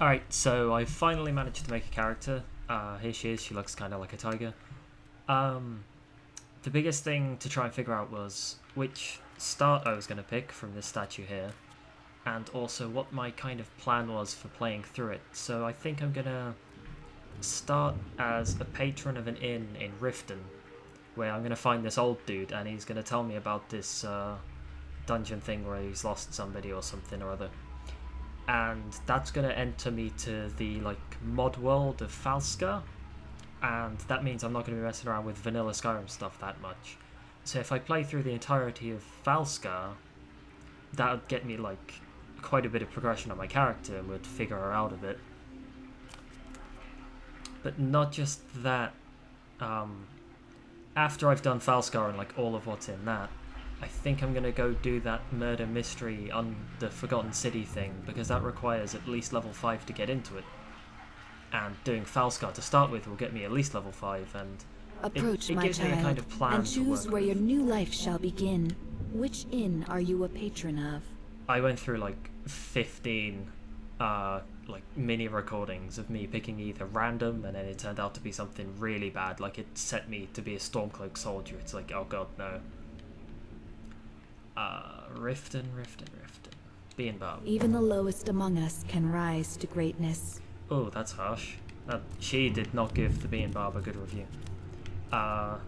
Alright, so I finally managed to make a character. Here she is, she looks kind of like a tiger. Um, the biggest thing to try and figure out was which start I was going to pick from this statue here, and also what my kind of plan was for playing through it. So I think I'm going to start as a patron of an inn in Riften, where I'm going to find this old dude, and he's going to tell me about this dungeon thing where he's lost somebody or something or other. And that's going to enter me to the mod world of Falska, and that means I'm not going to be messing around with vanilla Skyrim stuff that much. So if I play through the entirety of Falska, that would get me quite a bit of progression on my character and would figure her out a bit. But not just that. After I've done Falska and all of what's in that, I think I'm going to go do that murder mystery on the Forgotten City thing, because that requires at least level 5 to get into it. And doing Falska to start with will get me at least level 5, and Approach, it my gives me a child, kind of plan and to choose work where with. your new life shall begin. Which inn are you a patron of? I went through 15 mini recordings of me picking either random, and then it turned out to be something really bad, it set me to be a Stormcloak soldier. It's oh god, no. Riften. Beanbag. Even the lowest among us can rise to greatness. Oh, that's harsh. She did not give the Beanbag a good review.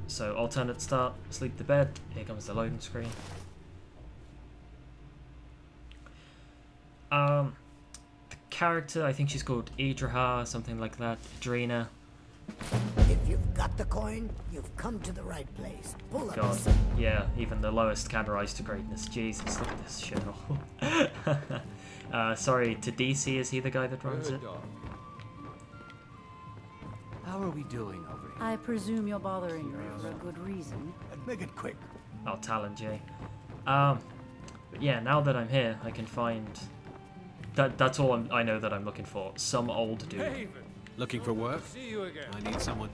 So alternate start, sleep to bed. Here comes the loading screen. The character, I think she's called Idraha, something like that. Drina. If you've got the coin, you've come to the right place. Pull up. God, yeah, even the lowest can rise to greatness. Jesus, look at this shithole. Sorry, to DC, is he the guy that runs it? How are we doing over here? I presume you're bothering me for a good reason. Make it quick. Oh, Talon J. But yeah, now that I'm here, I can find... That's all I know that I'm looking for. Some old dude. Haven. Looking for work? See you again. I need someone.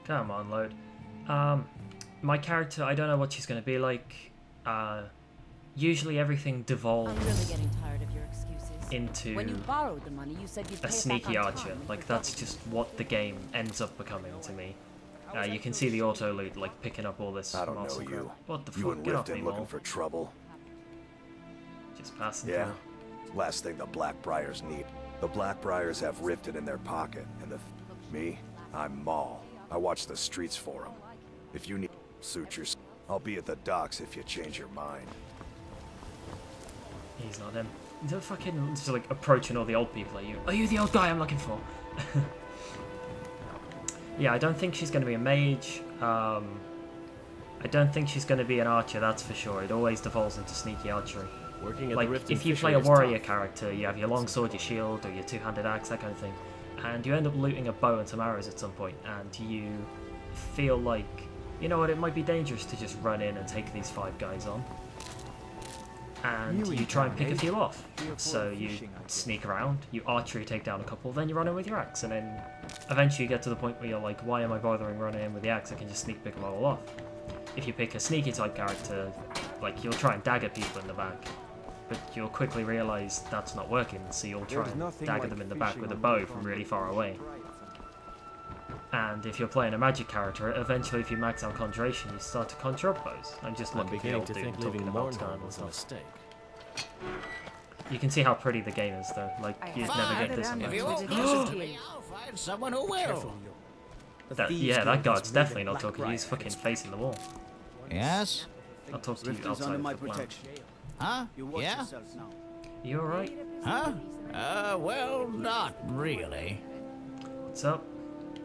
Come on, load. My character, I don't know what she's going to be like. Usually everything devolves I'm really getting tired of your excuses. into When you borrowed the money, you said you'd pay a it back sneaky on archer. time, and That's just what the game ends up becoming to me. You can see the auto loot, picking up all this. I don't know monster you. crap. What the You fuck? and Get off me, Riften looking Mole. for trouble. Just passing Yeah. through. Last thing the Blackbriars need. The Blackbriars have Riften in their pocket, and me, I'm Maul. I watch the streets for them. If you need sutures, I'll be at the docks if you change your mind. He's not him. They're fucking just approaching all the old people. Are you the old guy I'm looking for? Yeah, I don't think she's going to be a mage. I don't think she's going to be an archer, that's for sure. It always devolves into sneaky archery. Working at the Riften if you fishery play a is warrior tough. character, you have your long sword, your shield, or your two-handed axe, that kind of thing, and you end up looting a bow and some arrows at some point, and you feel like, you know what, it might be dangerous to just run in and take these 5 guys on. And you try and pick a few off. So you sneak around, you archery take down a couple, then you run in with your axe, and then eventually you get to the point where you're like, why am I bothering running in with the axe? I can just sneak pick them all off. If you pick a sneaky type character, you'll try and dagger people in the back, but you'll quickly realise that's not working, so you'll try and dagger them in the back with a bow from really far away. And if you're playing a magic character, eventually if you max out conjuration, you start to conjure up bows. I'm just I'm looking at the beginning old to dude think talking leaving about Mornholm time and was a stuff. mistake. You can see how pretty the game is, though. You'd never get this on If you Xbox. won't listen to me, I'll find someone who will. Yeah, that guard's definitely not talking to you. He's fucking facing the wall. Yes? I'll talk to you outside of the plan. Huh? Yeah? You alright? Huh? Well, not really. What's up?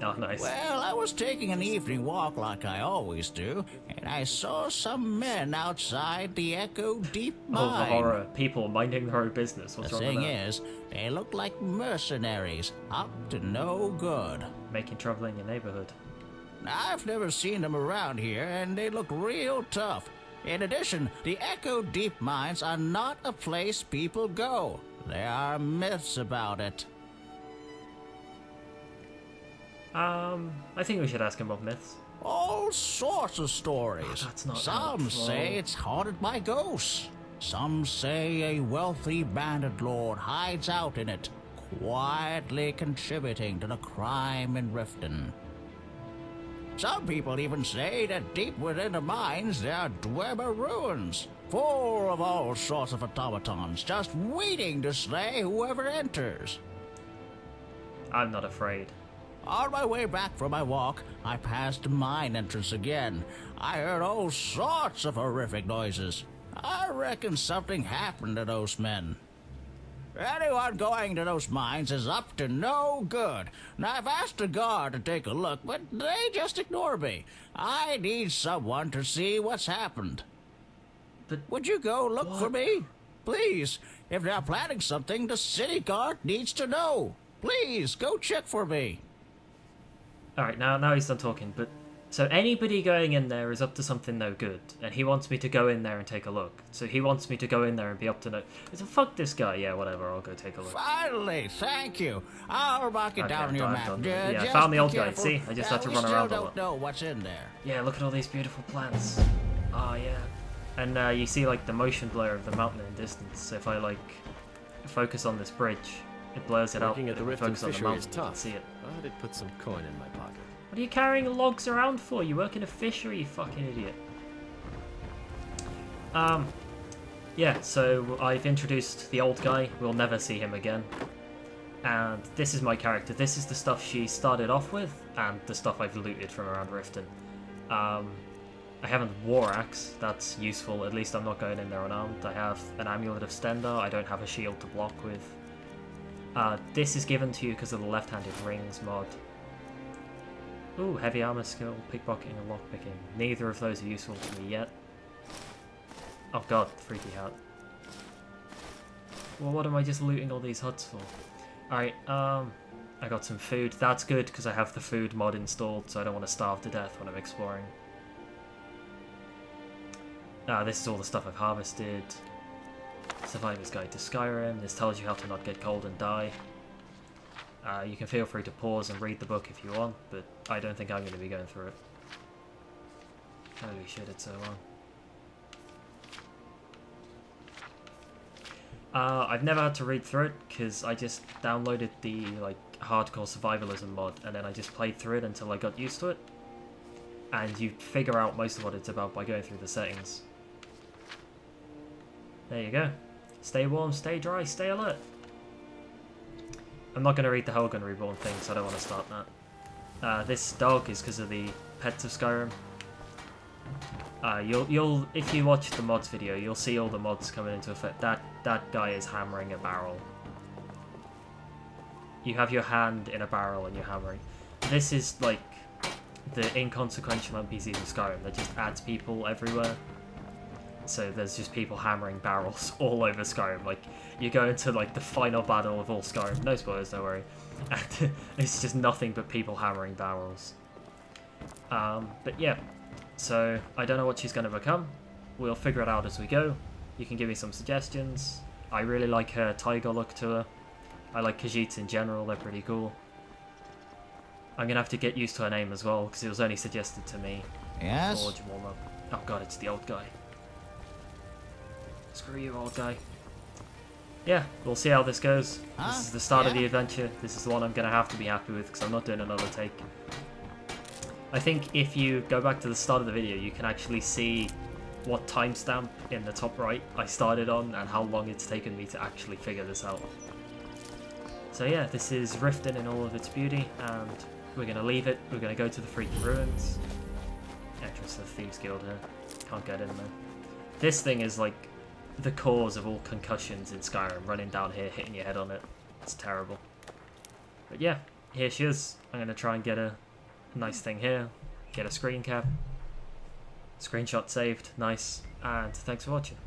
Oh, nice. Well, I was taking an evening walk like I always do, and I saw some men outside the Echo Deep Oh, the Mine. horror. People minding their own business. The What's wrong thing with that? is, they looked like mercenaries, up to no good. Making trouble in your neighborhood. I've never seen them around here, and they look real tough. In addition, the Echo Deep Mines are not a place people go. There are myths about it. I think we should ask him about myths. All sorts of stories. Oh, that's not Some helpful. say it's haunted by ghosts. Some say a wealthy bandit lord hides out in it, quietly contributing to the crime in Riften. Some people even say that deep within the mines there are Dwemer ruins, full of all sorts of automatons, just waiting to slay whoever enters. I'm not afraid. On my way back from my walk, I passed the mine entrance again. I heard all sorts of horrific noises. I reckon something happened to those men. Anyone going to those mines is up to no good. Now, I've asked the guard to take a look, but they just ignore me. I need someone to see what's happened. But would you go look for me? Please, if they're planning something, the city guard needs to know. Please, go check for me. Alright, now he's done talking, but... So anybody going in there is up to something no good, and he wants me to go in there and take a look. So he wants me to go in there and be up to no... So fuck this guy, yeah, whatever, I'll go take a look. Finally, thank you. I'll mark it down on your map. Yeah, I found the old guy, see? I just had to run around a lot. We still don't know what's in there. Yeah, look at all these beautiful plants. Oh, yeah. And you see, like, the motion blur of the mountain in the distance. So if I, like, focus on this bridge, it blurs it out. Working at the Riften focus on the fishery mountain, is you can tough. see it. I did put some coin in my pocket. What are you carrying logs around for? You work in a fishery, you fucking idiot. Yeah, so I've introduced the old guy. We'll never see him again. And this is my character. This is the stuff she started off with, and the stuff I've looted from around Riften. I have a war axe. That's useful. At least I'm not going in there unarmed. I have an amulet of Stendar. I don't have a shield to block with. This is given to you because of the left-handed rings mod. Ooh, heavy armor skill, pickpocketing and lockpicking. Neither of those are useful to me yet. Oh god, freaky hat. Well, what am I just looting all these huts for? Alright, I got some food. That's good because I have the food mod installed, so I don't want to starve to death when I'm exploring. This is all the stuff I've harvested. Survivor's Guide to Skyrim. This tells you how to not get cold and die. You can feel free to pause and read the book if you want, but I don't think I'm going to be going through it. Holy shit, it's so long. I've never had to read through it, because I just downloaded the like hardcore survivalism mod, and then I just played through it until I got used to it. And you figure out most of what it's about by going through the settings. There you go. Stay warm, stay dry, stay alert. I'm not going to read the Helgen Reborn thing, so I don't want to start that. This dog is because of the pets of Skyrim. You'll if you watch the mods video, you'll see all the mods coming into effect. That guy is hammering a barrel. You have your hand in a barrel and you're hammering. This is like the inconsequential NPCs in Skyrim that just adds people everywhere. So there's just people hammering barrels all over Skyrim. Like, you go into like the final battle of all Skyrim. No spoilers, don't worry. And it's just nothing but people hammering barrels. But yeah, so I don't know what she's going to become. We'll figure it out as we go. You can give me some suggestions. I really like her tiger look to her. I like Khajiits in general, they're pretty cool. I'm going to have to get used to her name as well, because it was only suggested to me. Yes? Oh god, it's the old guy. Screw you, old guy. Yeah, we'll see how this goes. This is the start of the adventure. This is the one I'm going to have to be happy with, because I'm not doing another take. I think if you go back to the start of the video, you can actually see what timestamp in the top right I started on, and how long it's taken me to actually figure this out. So yeah, this is Riften in all of its beauty, and we're going to leave it. We're going to go to the freaky ruins. Entrance to the Thieves Guild here. Can't get in there. This thing is like the cause of all concussions in Skyrim, running down here, hitting your head on it. It's terrible. But yeah, here she is. I'm going to try and get a nice thing here. Get a screen cap. Screenshot saved. Nice. And thanks for watching.